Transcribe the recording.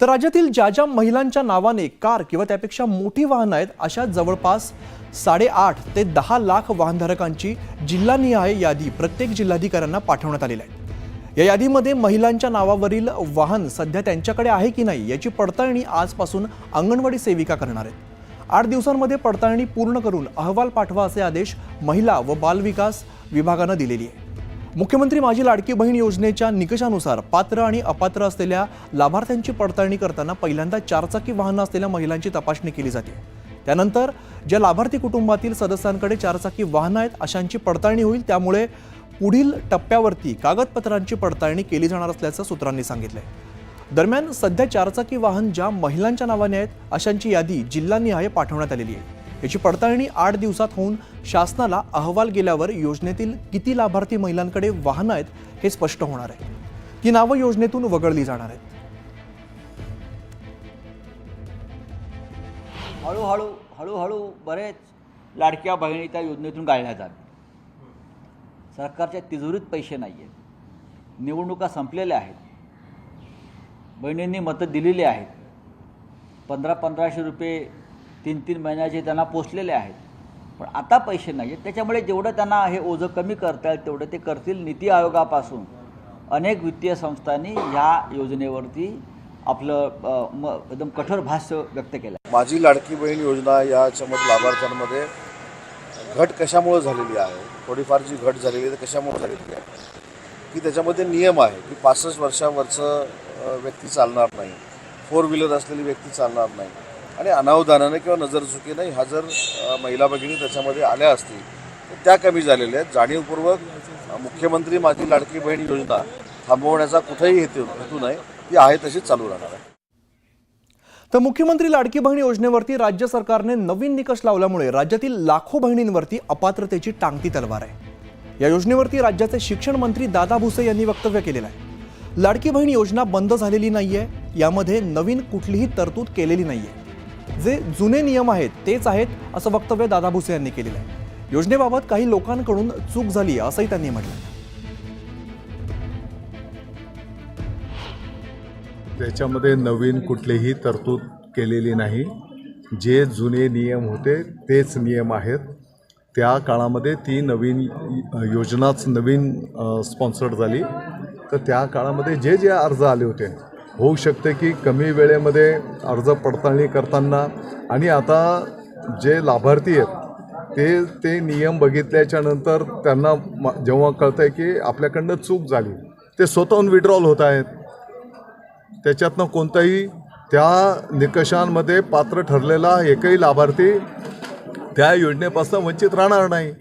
तर राज्यातील ज्या ज्या महिलांच्या नावाने कार किंवा त्यापेक्षा मोठी वाहनं आहेत अशा जवळपास 8.5 ते 10 लाख वाहनधारकांची जिल्हानिहाय यादी प्रत्येक जिल्हाधिकाऱ्यांना पाठवण्यात आलेली आहे। या यादीमध्ये महिलांच्या नावावरील वाहन सध्या त्यांच्याकडे आहे की नाही याची पडताळणी आजपासून अंगणवाडी सेविका करणार आहेत। 8 दिवसांमध्ये पडताळणी पूर्ण करून अहवाल पाठवा असे आदेश महिला व बालविकास विभागानं दिलेली आहे। मुख्यमंत्री माझी लाडकी बहीण योजनेच्या निकषानुसार पात्र आणि अपात्र असलेल्या लाभार्थ्यांची पडताळणी करताना पहिल्यांदा 4 चाकी वाहनं असलेल्या महिलांची तपासणी केली जाते। त्यानंतर ज्या लाभार्थी कुटुंबातील सदस्यांकडे 4 चाकी वाहनं आहेत अशांची पडताळणी होईल। त्यामुळे पुढील टप्प्यावरती कागदपत्रांची पडताळणी केली जाणार असल्याचं सूत्रांनी सांगितलंय। दरम्यान सध्या 4 चाकी वाहन ज्या महिलांच्या नावाने आहेत अशांची यादी जिल्हानिहाय पाठवण्यात आलेली आहे। याची पडताळणी 8 दिवसात होऊन शासनाला अहवाल गेल्यावर योजनेतील किती लाभार्थी महिलांकडे वाहनं आहेत हे स्पष्ट होणार आहे। ती नावं योजनेतून वगळली जाणार आहेत। हळूहळू बरेच लाडक्या बहिणी त्या योजनेतून गाळल्या जात। सरकारच्या तिजोरीत पैसे नाही आहेत, निवडणुका संपलेल्या आहेत, बहिणींनी मतं दिलेली आहेत, 1500 रुपये 3 महिन्याचे त्यांना पोचलेले आहेत, पण आता पैसे नाही आहेत। त्याच्यामुळे जेवढं त्यांना हे ओझं कमी करता येईल तेवढं ते करतील। नीती आयोगापासून अनेक वित्तीय संस्थांनी ह्या योजनेवरती आपलं एकदम कठोर भाष्य व्यक्त केलं। माझी लाडकी बहीण योजना याच्यामध्ये लाभार्थ्यांमध्ये घट कशामुळे झालेली आहे, थोडीफार जी घट झालेली आहे कशामुळे झालेली आहे की त्याच्यामध्ये नियम आहे की 65 वर्षावरचं व्यक्ती चालणार नाही, 4 व्हीलर असलेली व्यक्ती चालणार नाही आणि अनावधानाने किंवा नजरचुकीने ह्या जर महिला भगिनी त्याच्यामध्ये आल्या असतील तर त्या कमी झालेल्या आहेत। जाणीवपूर्वक मुख्यमंत्री माझी लाडकी बहीण योजना थांबवण्याचा कुठेही हेतू नाही, ती आहे तशीच चालू राहणार आहे। तर मुख्यमंत्री लाडकी बहीण योजनेवरती राज्य सरकारने नवीन निकष लावल्यामुळे राज्यातील लाखो बहिणींवरती अपात्रतेची टांगती तलवार आहे। या योजनेवरती राज्याचे शिक्षण मंत्री दादा भुसे यांनी वक्तव्य केलेलं आहे। लाडकी बहीण योजना बंद झालेली नाहीये, यामध्ये नवीन कुठलीही तरतूद केलेली नाहीये, जे जुने नियम आहेत तेच आहेत असं वक्तव्य दादा भुसे यांनी केलेलं आहे। योजनेबाबत काही लोकांकडून चूक झाली असंही त्यांनी म्हटलं। त्याच्यामध्ये नवीन कुठलीही तरतूद केलेली नाही, जे जुने नियम होते तेच नियम आहेत। त्या काळामध्ये ती नवीन योजनाच नवीन स्पॉन्सर्ड झाली, तर त्या काळामध्ये जे जे अर्ज आले होते होऊ शकते की कमी वेळेमध्ये अर्ज पडताळणी करताना आणि आता जे लाभार्थी आहेत ते नियम बघितल्याच्या नंतर त्यांना जेव्हा कळतं आहे की आपल्याकडनं चूक झाली ते स्वतःहून विड्रॉल होत आहेत। त्याच्यातनं कोणताही त्या निकषांमध्ये पात्र ठरलेला एकही लाभार्थी त्या योजनेपासून वंचित राहणार नाही।